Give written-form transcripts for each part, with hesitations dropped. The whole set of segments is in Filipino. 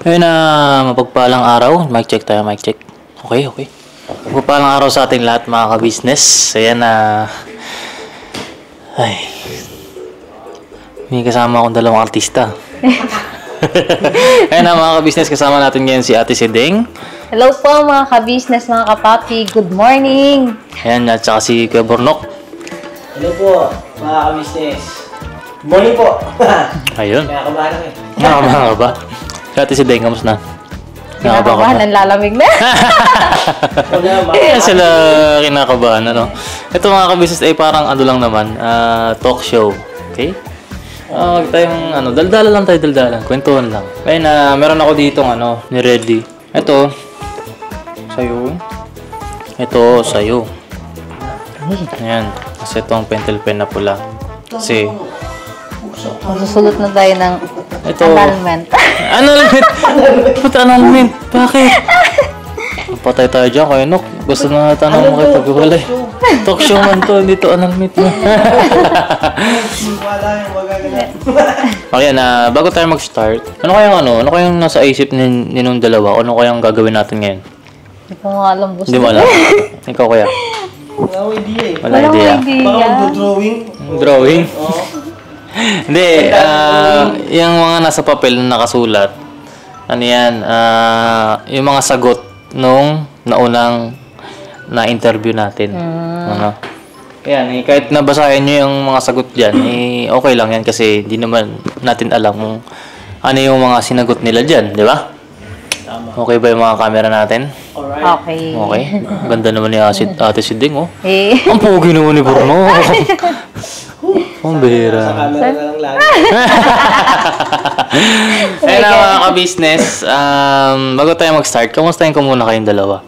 Ayun na, mapagpalang araw. Mic check tayo, mic check. Okay, okay. Mapagpalang araw sa ating lahat mga ka-business. Ayan na. Ay. May kasama akong dalawang artista. Ayan na mga ka-business, kasama natin ngayon si Ate Sideng. Hello po mga ka-business, mga kapapi. Good morning! Ayan, at saka si Kuya Bornok. Hello po, mga ka-business. Good morning po. Ayun. Nakakabahan ako eh. Nakakabahan ka ba? Si Ate Sideng, kamusta na? Kinakabahan, ang lalamig na. Kaya sila kinakabahan, ano? Ito mga ka-business ay parang ano lang naman, talk show. Okay? Tayong, daldalan lang tayo, daldalan. Kwentuhan lang. Kaya meron ako dito, ni-ready. Ito, sa'yo. Ito, sa'yo. Ayan. Kasi ito ang pentel pen na pula. Kasi, Masusulot na tayo ng ito, annulment. annulment? Ba't annulment? Bakit? Patay tayo dyan, Kuya Nok. Gusto na natin na makipag-walay. Talk show man to, hindi to annulment na. Wala yung magaganap. Okay na, bago tayo mag-start, ano kayang nasa isip ninong dalawa? Ano kayang gagawin natin ngayon? Hindi ko nga alam, boss. Hindi mo alam? Ikaw kuya? Wala akong idea eh. Wala idea. Baka mag-drawing. Drawing? Oo. Hindi, yung mga nasa papel na nakasulat, ano yan, yung mga sagot nung naunang na-interview natin. Ano? Yan, kahit nabasahin nyo yung mga sagot dyan, okay lang yan kasi di naman natin alam kung ano yung mga sinagot nila dyan, di ba? Tama. Okay ba yung mga camera natin? Alright. Okay. Okay. Ganda naman ni Ate Sideng, oh. Eh, Ang pogi naman ni Bruno. Ang Sa bihira. camera na lang lagi. Ayun na mga ka-business, bago tayo mag-start, kamustahin ko muna kayong dalawa.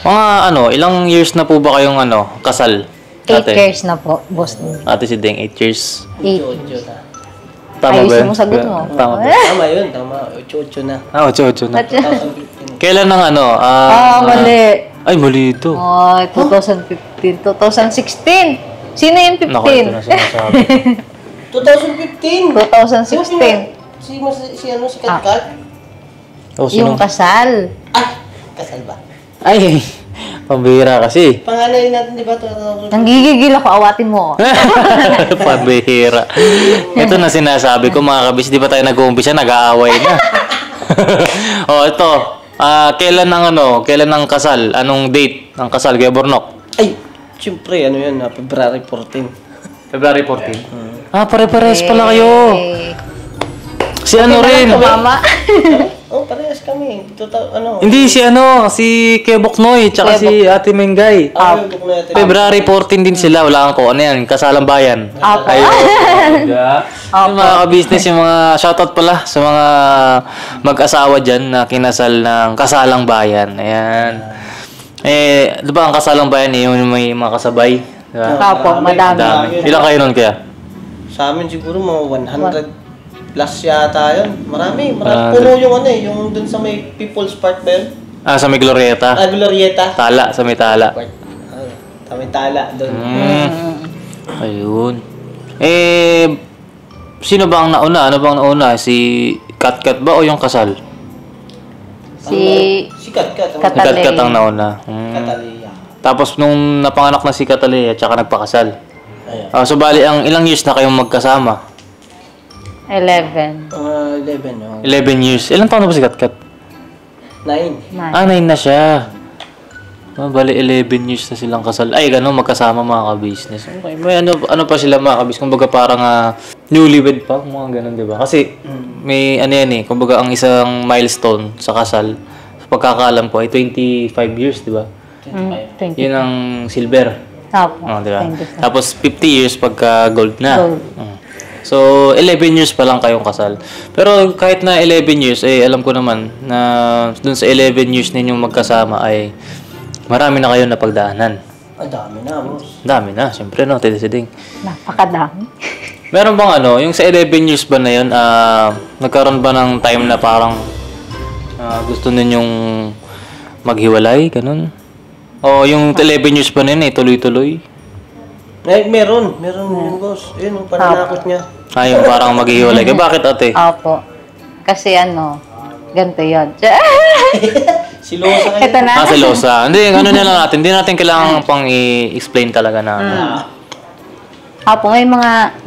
Mga ilang years na po ba kayong kasal? 8 years na po, boss. Ate Sideng, 8 years. 8. Ocho na. Tama ba Ayusin yun? mo sagot mo. Tama ba? Tama yun, tama. Ocho na. 8 na. 2015. Kailan ng Mali. Ay, mali ito. 2015, 2016. Sino yung 15? Naku, ito na sinasabi. 2015. 2016. Si Katkat? Oh, Yung kasal. Ah, kasal ba? Ay, pambihira kasi. Panganay natin, di ba? 2015. Nanggigigil ako, awatin mo. Pambihira. Ito na sinasabi ko mga kabis, di ba tayo nag-uumpisa, nag-aaway na. Oh, ito. Kailan ang kasal? Anong date ng kasal kay Bornok? Ay, siyempre, yan, February 14. February 14. Pare-pares pala kayo. Eh, Si rin. Mama. Oh, parehas kami. Hindi si Kuya Boknoy, tsaka si Ate Mengay. Book na natin. February 14 din sila, wala kang ano yan, kasalang bayan. Apo. Ayun. Yung mga ka-business, yung mga shoutout pala sa mga mag-asawa dyan na kinasal ng kasalang bayan. Ayan. Di ba ang kasalang bayan yung may mga kasabay? Diba? Apo, madami. Ilang kayo nun kaya? Sa amin siguro mga 100 plus yata yun. Marami. Puno yung yung dun sa may People's Park ba yun? Sa may Glorieta. Glorieta. Tala, sa may Tala. Sa may Tala doon. Ayun. Sino ba ang nauna? Ano bang nauna? Si Katkat ba o yung kasal? Si Katkat. Katkat ang nauna. Catalina. Tapos nung napanganak na si Catalina, tsaka nagpakasal. Ayan. So bali, ilang years na kayong magkasama? 11. 11. 11 years. Ilang taon na ba si Katkat? 9. 9 na siya. Bali, 11 years na silang kasal. Ay, magkasama mga ka-business. Okay, may ano pa sila mga ka-business. Kumbaga parang newlywed pa, mga ganun, di ba? Kasi may kumbaga ang isang milestone sa kasal, sa pagkakaalam ko ay 25 years, di ba? 20. Yun ang silver. Apo. Di ba? 25. Tapos 50 years pagka gold na. Gold. So, 11 years pa lang kayong kasal. Pero kahit na 11 years, alam ko naman na dun sa 11 years ninyong magkasama ay marami na kayong napagdaanan. Ang dami na, boss. Dami na, siyempre, no, Tete Siding. Napakadami. Meron bang yung sa 11 years ba na yun, nagkaroon ba ng time na parang gusto ninyong maghiwalay, ganun? O yung 11 years ba na yun, tuloy-tuloy? Meron yung boss. Yun, yung pananakot niya. Yung parang maghihiwalay. Bakit ate? Opo. Kasi ganito yun. Silosa kayo. Ito na. Selosa. Hindi, ano na lang natin. Hindi natin kailangan pang i-explain talaga na. Apo,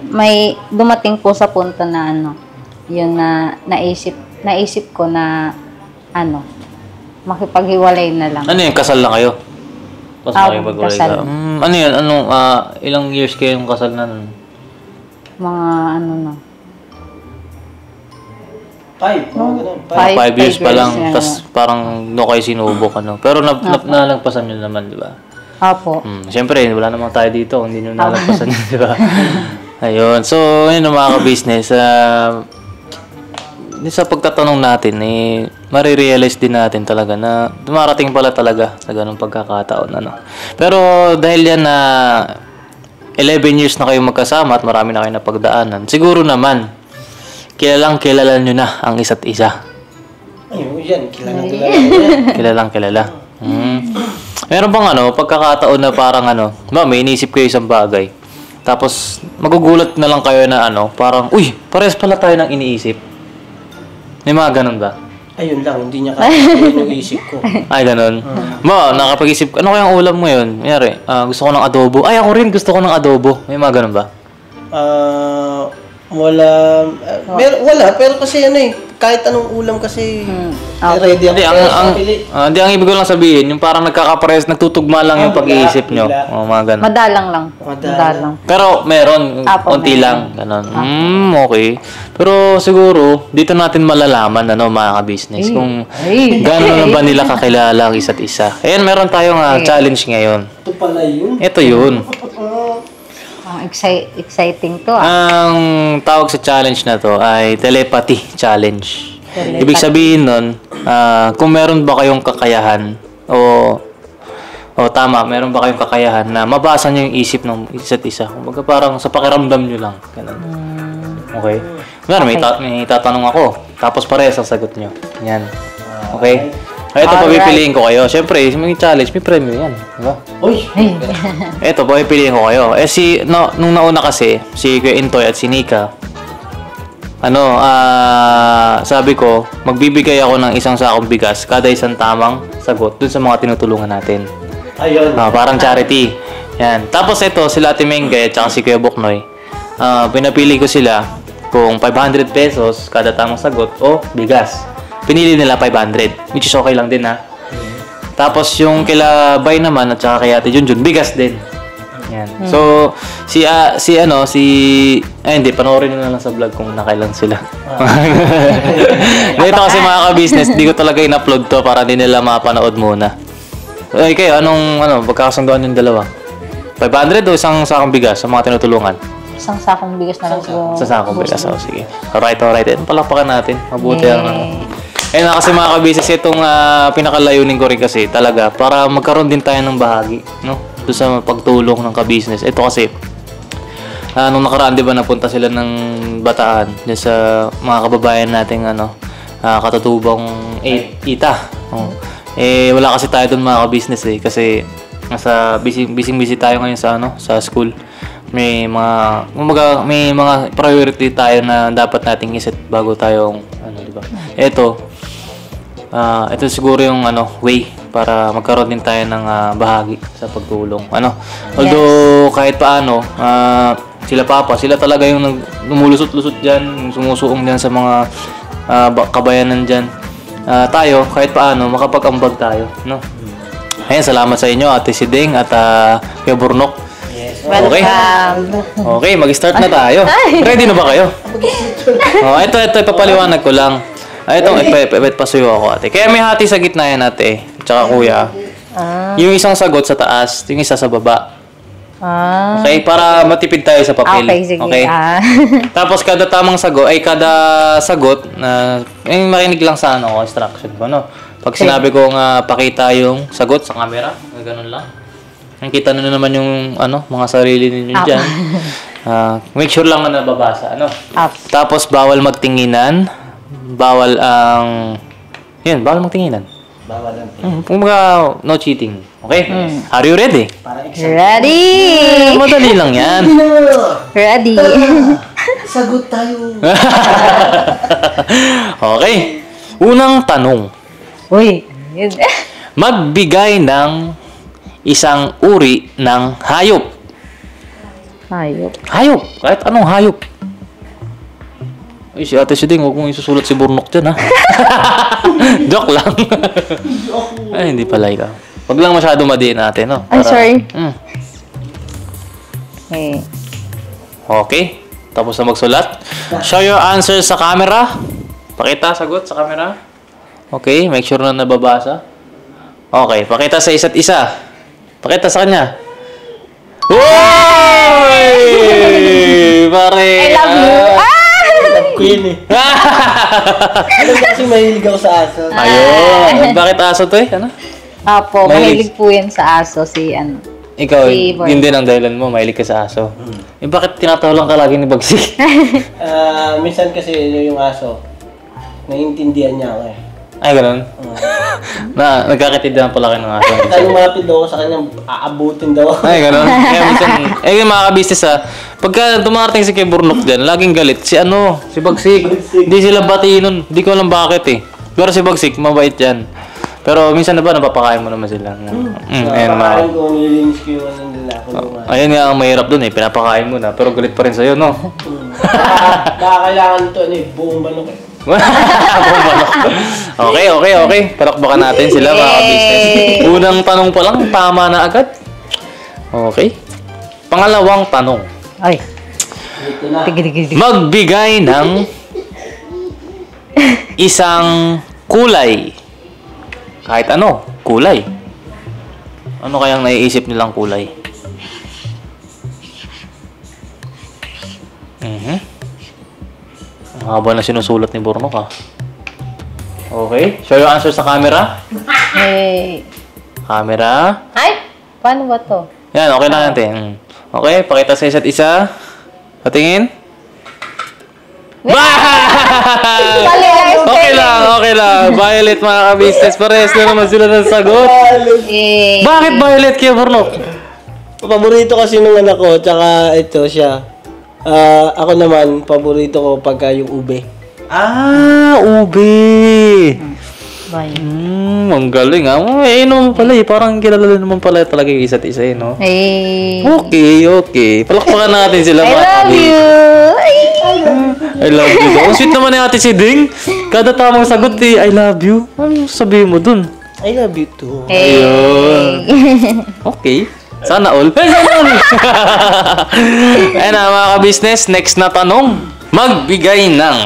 may dumating po sa punto na yun na naisip ko na makipaghiwalay na lang. Ano yun? Kasal na kayo? Tapos makipaghiwalay kasal. ka. Ano yun? Ilang years kayong kasal na nun? Mga na. 5. Ganun. 5 years pa lang. yan. Tapos parang no kayo sinubok. Pero nalagpasan nyo naman, di ba? Apo. Siyempre, wala namang tayo dito kung hindi nyo nalagpasan yun, di ba? Ayun. So, yun ang mga ka-business. Sa pagtatanong natin, marirealize din natin talaga na dumarating pala talaga sa ganung pagkakataon. Pero dahil yan na 11 years na kayo magkasama at marami na kayo napagdaanan, siguro naman, kilala nyo na ang isa't isa. Ayun, yan. Kilalang kilala. Meron bang pagkakataon na parang may inisip kayo isang bagay. Tapos magugulat na lang kayo na parang, uy, parehas pala tayo ng iniisip. May mga ganun ba? Ayun lang, hindi niya kaya yung isip ko. Ay, ganun. Nakapag-isip, ano kayang ulam mo yun? Mayari, gusto ko ng adobo. Ay, ako rin gusto ko ng adobo. May mga ganun ba? Wala. Wala, pero kasi kahit anong ulam kasi ready ako. Hindi, ang ibig ko lang sabihin, yung parang nagkakapares, nagtutugma lang yung pag-iisip nyo. Mga ganun. Madalang lang. Madalang. Pero meron, konti lang. Ganun. Okay. Pero siguro, dito natin malalaman, mga ka-business, kung gano'n na ba nila kakilala ang isa't isa. Ayan, meron tayong challenge ngayon. Ito pala yun. Ito yun. Exciting to. Ang tawag sa challenge na to ay telepathy challenge. Ibig sabihin nun, kung meron ba kayong kakayahan tama, meron ba kayong kakayahan na mabasa nyo yung isip ng isa't isa. Kumbaga parang sa pakiramdam nyo lang. Ganun. Okay? May tatanong ako, tapos parehas ang sagot nyo. Yan. Okay? Ito, papipiliin ko kayo. Siyempre, may challenge, may premyo yan. Diba? Uy! Ito, papipiliin ko kayo. Nung nauna kasi, si Kuya Intoy at si Nika, sabi ko, magbibigay ako ng isang sakong bigas kada isang tamang sagot dun sa mga tinutulungan natin. Ayun. Parang charity. Yan. Tapos ito, sila Ate Mengay at saka si Kuya Boknoy. Pinapili ko sila kung 500 pesos kada tamang sagot o bigas. Pinili nila 500, which is okay lang din Tapos yung kila Bay naman at saka kay Ate Junjun, bigas din. Yan. So, hindi, panoorin nyo na lang sa vlog kung nakailan sila. Dito kasi mga ka-business, di ko talaga in-upload to para hindi nila mapanood muna. Okay, kayo, pagkakasunduan yung dalawa? 500 o isang sakong bigas sa mga tinutulungan? Isang sakong bigas na lang siguro. Sa sakong bigas, sige. Alright. Palakpakan natin. Mabuti lang. Ayun na kasi mga ka-business, itong pinakalayunin ko rin kasi talaga para magkaroon din tayo ng bahagi, doon sa pagtulong ng ka-business. Ito kasi, nung nakaraan, di ba, napunta sila ng Bataan, dyan sa mga kababayan nating, katutubang Ita. Wala kasi tayo doon mga ka-business kasi nasa busy tayo ngayon sa school. May mga priority tayo na dapat nating iset bago tayong, di ba? Ito siguro yung way para magkaroon din tayo ng bahagi sa pagtulong. Although kahit paano, sila talaga yung lumulusot-lusot diyan, sumusuong diyan sa mga kabayanan diyan. Tayo kahit paano makapag-ambag tayo, Ayan, salamat sa inyo Ate Siding at Kuya Burnok. Yes. Okay. Okay, mag-start na tayo. Ready na ba kayo? Ito ipapaliwanag ko lang. Itong pasuyo ako ate. Kaya may hati sa gitna yan ate. Tsaka kuya. Yung isang sagot sa taas, yung isa sa baba. Okay, para matipid tayo sa papel. Okay, sige. Okay? Tapos kada tamang sagot, kada sagot, makinig lang sa instruction ko, Pag sinabi ko pakita yung sagot sa camera, ganun lang. Nakita nyo na naman yung mga sarili ninyo dyan. Make sure lang na nababasa. Tapos bawal magtinginan. Bawal magtinginan. Bawal ang Kumbaga, no cheating. Okay? Are you ready? para example. Ready! Madali lang yan. Ready. Sagot tayo. Okay. Unang tanong. Uy. Magbigay ng isang uri ng hayop. Hayop. Hayop. Kahit anong hayop. Ay, si Ate Siding, huwag mong isusulat si Burnok dyan, ha? Joke lang. Ay, hindi pala ikaw. Huwag lang masyado madiin natin, no? Ay, sorry. Eh. Okay. Tapos na magsulat. Show your answer sa camera. Pakita, sagot sa camera. Okay, make sure na nababasa. Okay, pakita sa isa't isa. Pakita sa kanya. Uy! Pare! I love you. Queen eh. Ano kasi mahilig ako sa aso. Ayun. Bakit aso to eh? Ano? Apo, Mahilig. mahilig po yan sa aso si ano. Ikaw, Si Boy. yun din ang dahilan mo. Mahilig ka sa aso. Eh, bakit tinatawalan ka lagi ni Bagsik? Minsan kasi yung aso, naiintindihan niya ako eh. Ay, ganun. Nagkakatindihan pala kayo ng aso. Kaya lumapit daw ako sa kanya, aabutin daw ako. Ay, ganun. Kaya minsan, yung mga kabisnes pagka dumarating si Kay Burnok dyan, laging galit. Si Bagsik. Hindi sila batiin nun. Hindi ko alam bakit eh. Pero si Bagsik, mabait yan. Pero minsan na ba, napapakain mo naman sila. Napakain ko, nililinis ko yung ano nila. Ayun nga ang mahirap dun eh. Pinapakain mo na. Pero galit pa rin sa'yo, no? Baka kailangan ito, buong manok eh. Okay. Palakbakan natin sila mga business. Unang tanong pa lang, tama na agad. Okay. Pangalawang tanong. Ay. Ito na. Tigil. Magbigay ng isang kulay. Kahit ano, kulay. Ano kayang naiisip nilang kulay? Ang haba na sinusulat ni Burnok, ha? Okay. Show your answer sa camera. Eh. Camera. Ay! Paano ba to? Yan, okay lang natin. Okay, pakita sa isa't isa. Patingin. Mali ang Okay lang. Violet, mga ka-business. Pares na naman sila ng sagot. Eh. Bakit Violet kaya Burnok? Paborito kasi nung anak ko, tsaka ito siya. Ako naman, paborito ko pagka yung ube. Ube. Bye. Ang galing, ha? Naman pala eh. Parang kilala naman pala talaga yung isa't isa, eh, no? Eh. Okay. Palakpakan natin sila, I mga love kabis. you. I love you. Ang sweet naman ni Ate Siding. Kada tamang sagot, I love you. Ano sabihin mo dun? I love you too. Ayun. Okay. Sana all. Sana all. Ayun na, mga ka-business. Next na tanong. Magbigay ng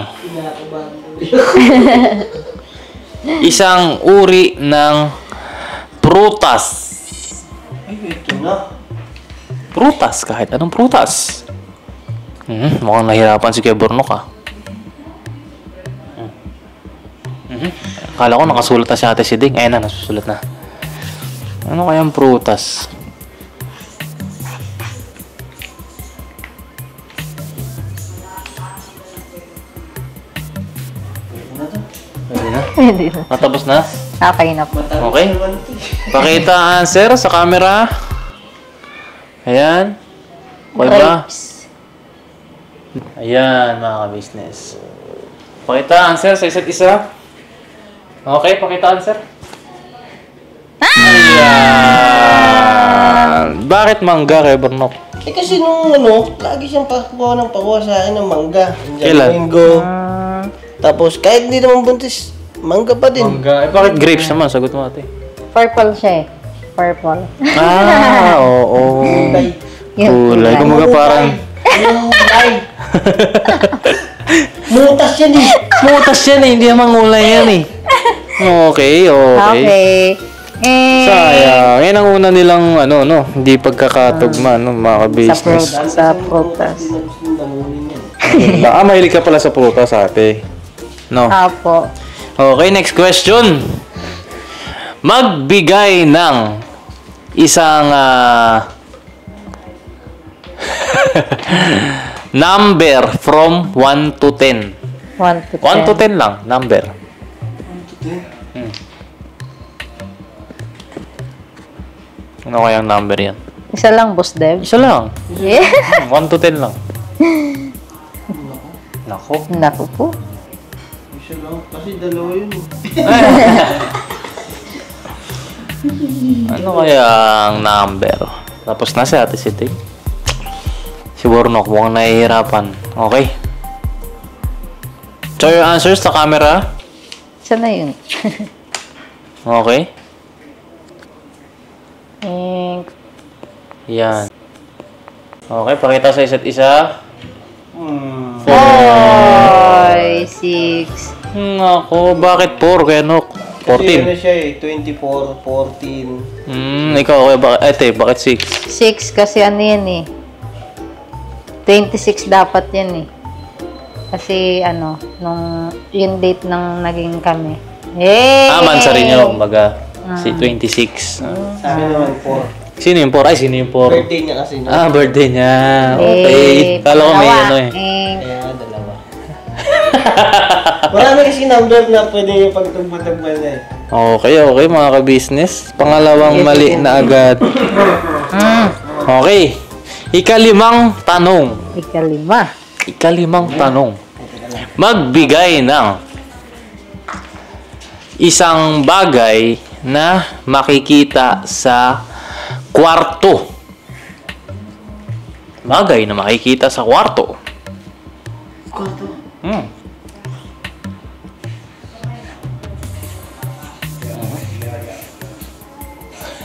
isang uri ng prutas. Ay, ito na. Prutas. Kahit anong prutas. Mukhang nahirapan si Kuya Burnok, ha. Akala ko nakasulat na si Ate Siding. Ayun na, nasusulat na. Ano kayang prutas? Hindi na. Matapos na? Okay na po. Okay. Pakita ang answer sa camera. Ayan. Okay ba? Grapes. Ayan, mga ka-business. Pakita ang answer sa isa't isa. Okay, pakita ang answer. Ayan. Bakit mangga kay Burnok? Eh kasi nung lagi siyang pakuha ng pakuha sa akin ng mangga. Kailan? Linggo. Tapos kahit hindi naman buntis, mangga pa din. Mangga. Eh, bakit grapes naman? Sagot mo, ate. Purple siya eh. Purple. Oo. Yun, Kulay. Kumaga parang... Kulay. Mutas yan eh. Mutas yan eh. Hindi naman kulay yan eh. Okay. Okay. Eh. Sayang. Yan ang una nilang, hindi pagkakatugma, mga ka-business. Sa prutas. Mahilig ka pala sa prutas, ate. No? Apo. Okay, next question. Magbigay ng isang number from 1 to 10. 1 to 10. 1 to 10 lang, number. 1 to 10? Ano kayang number yan? Isa lang, Boss Dev. Isa lang. Yeah. 1 to 10 lang. Nako. Naku po. Isa lang, kasi dalawa yun. Ano kaya ang number? Tapos na si Ate Siting. Si Bornok mukhang nahihirapan. Okay. So your answers sa camera? Saan na yun? Okay. Thanks. Yan. Okay, pakita sa isa't isa. Oy, 6. Ako, bakit 4 kaya Nok? Kasi 14. ano siya eh, 24, 14. Ikaw, okay, bakit 6? 6 kasi ano yan eh. 26 dapat yan eh. Kasi ano, nung yung date ng naging kami. Hey! Mansa rin yun, kumbaga. Si 26. Sa akin naman 4. Sino yung 4? Ay, sino yung 4? Birthday niya kasi no? Birthday niya. Okay. Kala ko may ano eh. Kaya dalawa. Marami kasi number na pwede yung pagtagba-tagba na eh. Okay, mga ka-business. Pangalawang mali na agad. Okay. Ikalimang tanong. Ikalimang tanong. Magbigay ng isang bagay na makikita sa kwarto. Bagay na makikita sa kwarto.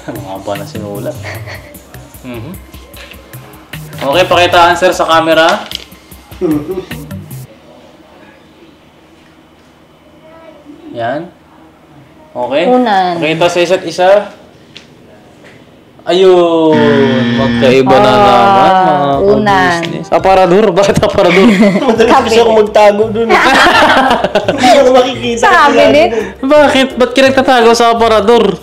Ang haba na sinulat. Okay, pakita answer sa camera. Yan. Okay. Unan. Pakita sa isa't isa. Ayun. Magkaiba na naman, mga unan. business. Aparador? Bakit aparador? Kasi ako magtago dun. Hindi ako makikita. Sa cabinet? Bakit? Ba't ka nagtatago sa aparador?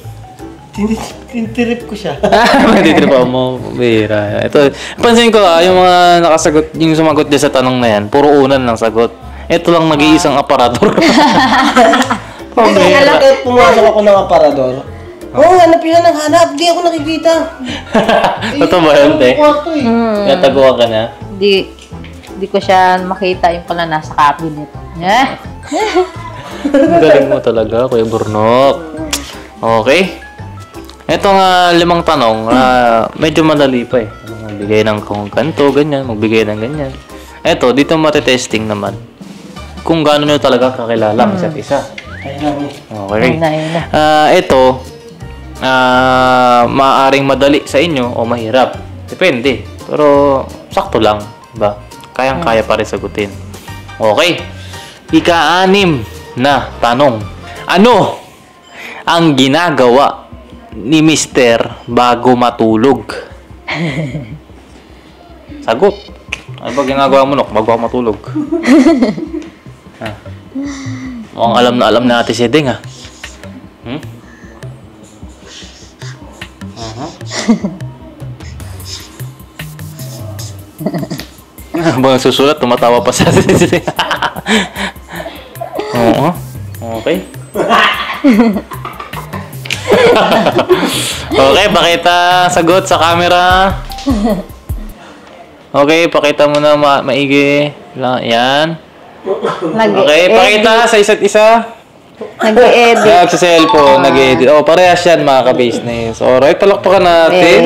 Tintirip ko siya. Matitripa mo. Bira. Ito, pansin ko yung mga nakasagot, yung sumagot din sa tanong na yan, puro unan lang sagot. Ito lang nag-iisang aparador. Kasi alam ko, pumasok ako ng aparador. Hanap yan ng hanap. Di ako nakikita. Totoo ba yun, te? Kwarto eh. Nataguan ka na? Di ko siya makita yung pala nasa cabinet. Galing mo talaga, Kuya Burnok. Okay. Itong 5 tanong, medyo madali pa eh. Magbigay ng kung ganito, ganyan, magbigay ng ganyan. Ito, dito matitesting naman kung gaano nyo talaga kakilala ang isa't isa. Okay. Ito, maaaring madali sa inyo o mahirap. Depende. Pero, sakto lang. Ba? Kayang-kaya pa rin sagutin. Okay. Ika-6 na tanong. Ano ang ginagawa ni Mister bago matulog? Sagot. Ano ba ginagawa mo, Nok, bago matulog? Mukhang alam na Ate Siding, ha? Habang susulat, tumatawa pa sa Ate Siding. Oo. Okay. Okay, pakita sagot sa camera. Okay, pakita mo na maigi. Yan. Okay, pakita sa isa't isa. Nag-edit. Sa cellphone, nag-edit. Parehas yan mga ka-business. Alright, palakpakan natin.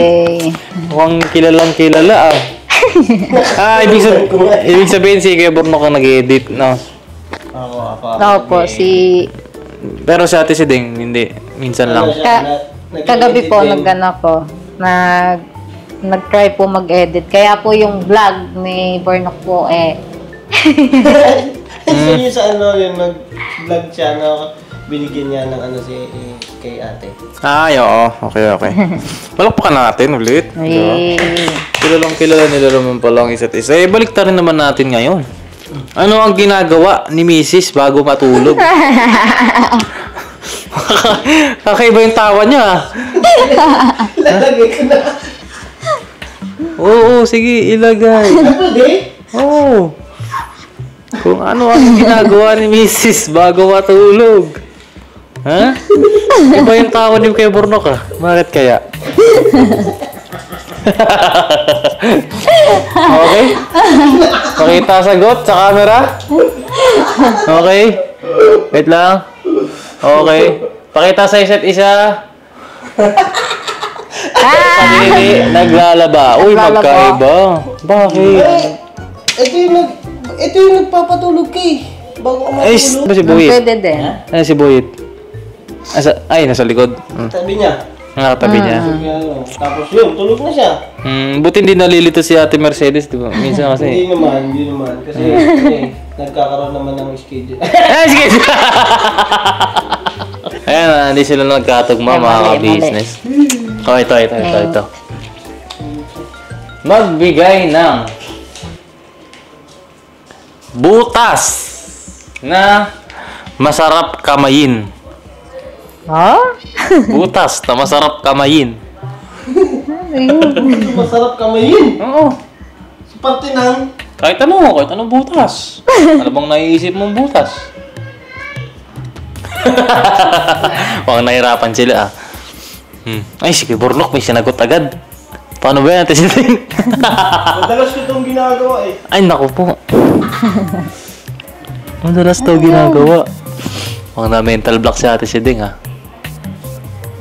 Mukhang kilalang kilala ibig sabihin si Kuya Burnok ang nag-edit, no? Opo, Pero si Ate Siding, hindi. Minsan lang. Kagabi po, nag-try po mag-edit. Kaya po yung vlog ni Burnok po So yun sa yung nag-vlog siya na binigyan niya ng kay ate. Oo. Okay. Palakpakan natin ulit. Kilala nila naman pala ang isa't isa. Balik rin naman natin ngayon. Ano ang ginagawa ni Mrs. bago matulog? Kakaiba yung tawa niya. Lalagay ko na. Oo, sige, ilagay. Pwede? Oo. Kung ano ang ginagawa ni Mrs. bago matulog. Ha? Iba yung tawa ni Kuya Burnok, Bakit kaya? Okay? Pakita sagot sa camera. Okay? Wait lang. Okay. Pakita sa isa't isa. Panini, naglalaba. Uy, magkaiba. Bakit? Ito yung nagpapatulog kay. Bago ako Ay, matulog. ba si Boyit? Pwede din. Ay, si Boyit. Ay, nasa likod. Sabi niya. Nakatabi niya. Tapos yun, tulog na siya. Buti hindi nalilito si Ate Mercedes, di ba? Minsan kasi. Hindi naman. Kasi nagkakaroon naman ng schedule. Ay, sige! Ayan, hindi sila nagkatugma, mga Mali. ka-business. Oh, ito. Magbigay ng butas na masarap kamayin. Ha? Butas na masarap kamayin. Masarap kamayin. Oo. Sa parte ng... Kahit anong butas. Ano bang naiisip mong butas? Huwag nahirapan sila Ay, sige, Bornok, may sinagot agad. Paano ba yan, Ate Siding? Madalas ko itong ginagawa eh. Ay, naku po. Madalas daw ginagawa. Huwag na mental block si Ate Siding, ha?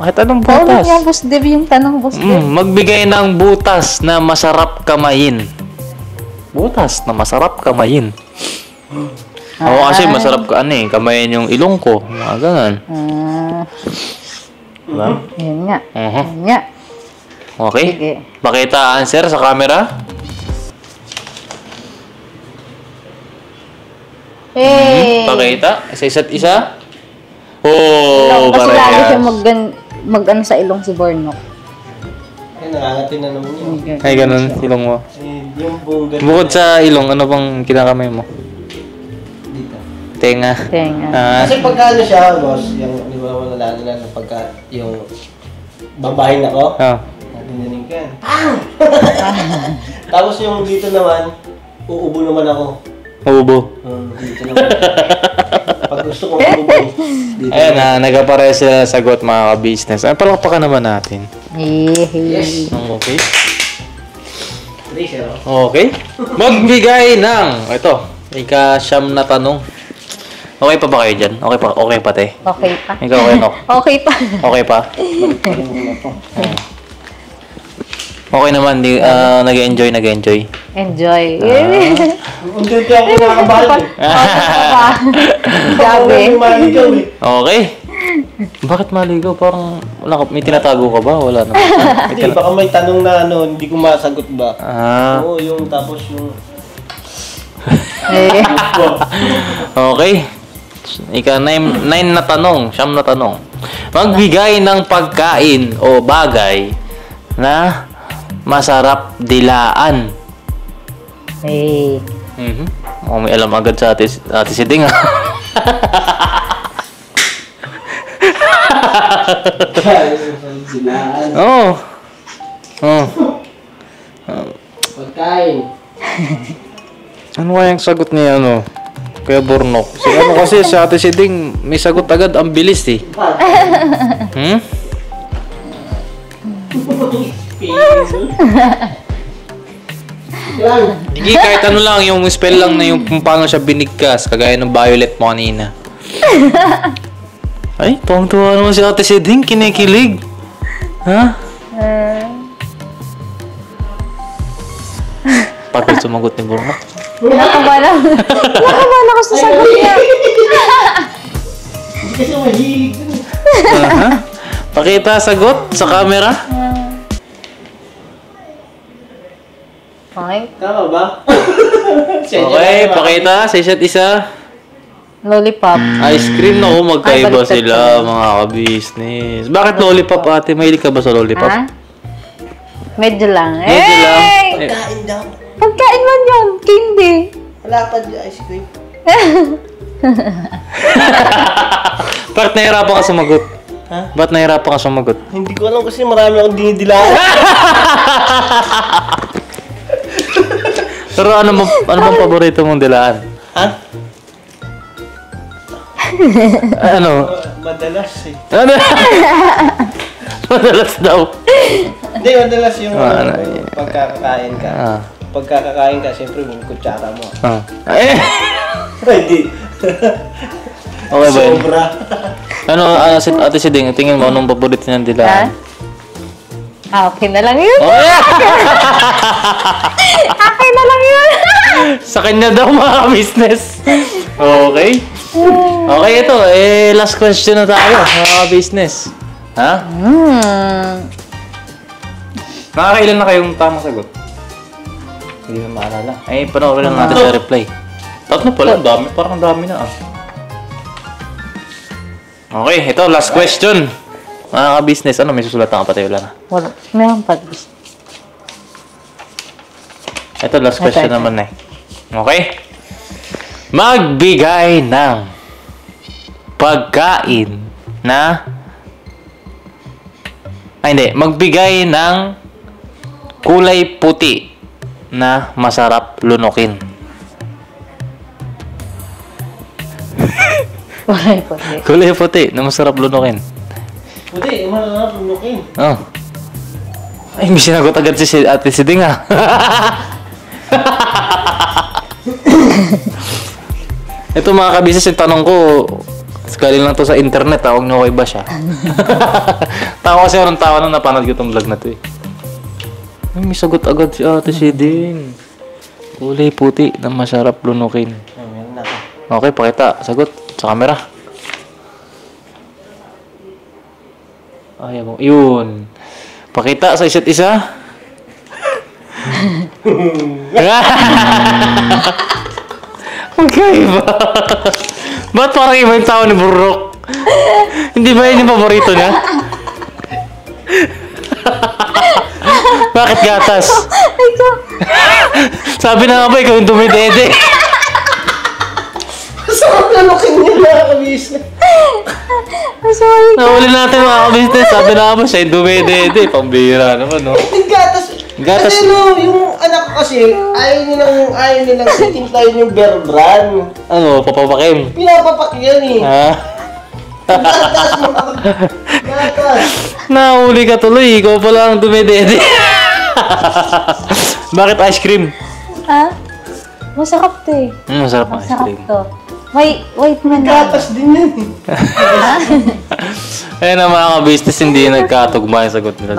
Kahit anong Paulit butas. niya, Boss Dev, yung tanong, Boss Dev. Magbigay ng butas na masarap kamayin. Butas na masarap kamayin. Ako kasi masarap kamayin yung ilong ko. Mga ganun. Diba? Yun nga. Uh-huh. Yun nga. Okay. Sige. Pakita answer sa camera. Hey! Pakita sa isa't isa. Oh, Kasi lagi siya parehas. mag-ano sa ilong si Bornok. Ay, nangangatin na naman yun. Ay, ganun. Ilong mo. Yung buong ganun. Bukod sa ilong, ano bang kinakamay mo? Dito. Tenga. Tenga. Kasi pagka ano siya, boss, yung, di ba wala na pagka yung babahin ako, natinaning ka yan. Tapos yung dito naman, uubo naman ako. Ubo. Dito naman. Pag gusto kong uubo, dito. Ayan nagapare sila sagot mga ka-business. Ay, palakpakan naman natin. Yes. Okay. 3-0. Okay. Magbigay ng, ito, ika-siyam na tanong. Okay pa ba kayo dyan? Okay pa, te? Okay pa. Ikaw, okay, no? Okay pa. Okay pa? Okay naman, nag-enjoy. Enjoy. Unti-unti ako nakakabahan eh. Gabi. Ako maligaw eh. Okay. Bakit maligaw? Parang may tinatago ka ba? Wala naman. Hindi, baka may tanong na ano, hindi ko masagot ba? Oo, yung tapos yung... Okay. Ika-9 na tanong, 9 na tanong. Magbigay ng pagkain o bagay na masarap dilaan. Hey. May alam agad sa Ate Siding, ha? Oo. Pagkain. Ano kayang sagot niya, Kaya Bornok. Kasi sa Ate Siding, may sagot agad. Ang bilis, eh. Hindi, kahit ano lang. Yung spell lang na yung kung paano siya binigkas. Kagaya ng Violet mo kanina. Ay, tuwang-tuwa naman si Ate Siding. Kinikilig. Ha? Pagod sumagot ni Bornok. Nakabalan ako sa sagot niya. Hindi kasi mahilig dun. Pakita sagot sa camera. Okay. Tama ba? Okay, pakita sa isa't isa. Lollipop. Ice cream na magkaiba baliktad sila, mga ka-business. Bakit lollipop, ate? Mahilig ka ba sa lollipop? Ha? Medyo lang. Medyo lang. Pagkain daw. Pagkain man yun. Candy. Wala pa di ice cream. Bakit nahirapan ka sumagot? Ha? Ba't nahirapan ka sumagot? Hindi ko alam kasi marami akong dinidilaan. Pero ano bang paborito mong dilaan? Ha? Ano? Madalas eh. Ano? Madalas daw. Hindi, madalas yung... pagkakakain ka. Ah. Pagkakakain ka, siyempre yung kutsara mo. Eh! Hindi. Okay ba yun? Sobra. Ano, Ate Siding, tingin mo, anong paborito niyang dilaan? Okay na lang yun. Oh, yeah! Okay na lang yun. Sa kanya daw mga business. Okay. Okay, ito. Last question na tayo, mga business. Ha? Nakakailan na kayong tamang sagot? Hindi na maalala. Panoorin lang natin sa reply. Tatlo pala, dami. Parang dami na Okay, ito, last question. Mga ka-business, ano, may susulatan ka pa tayo, wala na. Wala. Meron pa. Ito, last question naman Okay? Magbigay ng pagkain na... hindi. Magbigay ng kulay puti na masarap lunukin. Wala po. Kulay puti na masarap lunukin. Puti, masarap lunukin. Oh. Ay, may sinagot agad si Ate Siding Ito mga kabisnes, yung tanong ko, galing lang to sa internet, huwag nyo kay Bash Tawa kasi ako ng tawa nung napanood ko itong vlog na to Ay, may sagot agad si Ate Siding. Kulay puti na masarap lunukin. Meron na to. Okay, pakita. Sagot sa camera. Ayaw mo. Yun. Pakita sa isa't isa. Magkaiba. Ba't parang iba yung tao ni Burrok? Hindi ba yun yung paborito niya? Bakit gatas? Sabi na nga ba, ikaw yung dumidede. Masarap lunukin niya mga kabisnes. Sorry. Nahuli natin mga kabisnes. Sabi na nga ba, siya yung dumidede. Pambihira naman, no? Gatas. Gatas. Kasi no, yung anak ko kasi, ayaw nilang titimplayin yung Bear Brand. Ano, papapakim? Pinapapak yan Ha? Gatas mo. Gatas. Nahuli ka tuloy. Ikaw pala ang dumidede. Bakit ice cream? Masarap to Masarap ang ice Masarap cream. to. Wait man. Gatas din yan Ayun na mga ka-business, hindi nagkatugma yung sagot nila.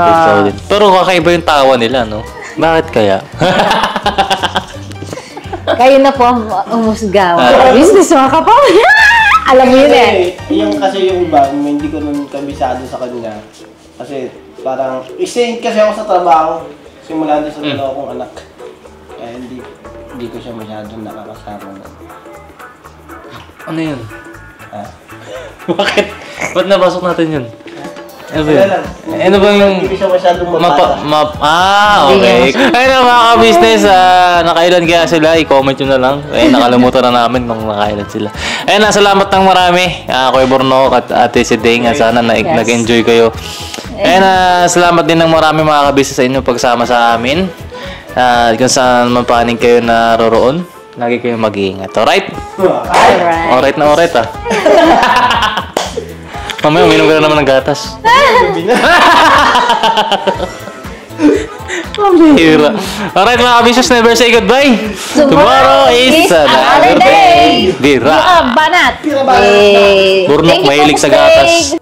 Pero kakaiba yung tawa nila, no? Bakit kaya? Kayo na po ang umusga. Business mga kapaw. Alam mo yun Yung kasi yung iba, hindi ko nun kabisado sa kanila. Kasi parang, kasi ako sa trabaho. Simula doon sa dalawa kong anak. Kaya hindi ko siya masyadong nakakasama. Ano yun? Bakit? Ba't nabasok natin yun? Ano ba yun? Ano ba yung... Hindi ko siya masyadong mapasa. Okay. Ayun na mga ka-business, nakailan kaya sila? I-comment nyo na lang. Nakalimutan na namin nung nakailan sila. Ayun na, salamat ng marami. Kuya Bornok at Ate Siding. Sana nag-enjoy kayo. Ayun na, salamat din ng marami mga ka-business sa inyo pagsama sa amin. Kung saan man paning kayo naroroon, lagi kayong mag-iingat. Alright? Alright na alright Mamaya, uminom ka na naman ng gatas. Pambihira. Alright mga ka-business, never say goodbye. Tomorrow is another day. Bira. Banat. Burnok, mahilig sa gatas.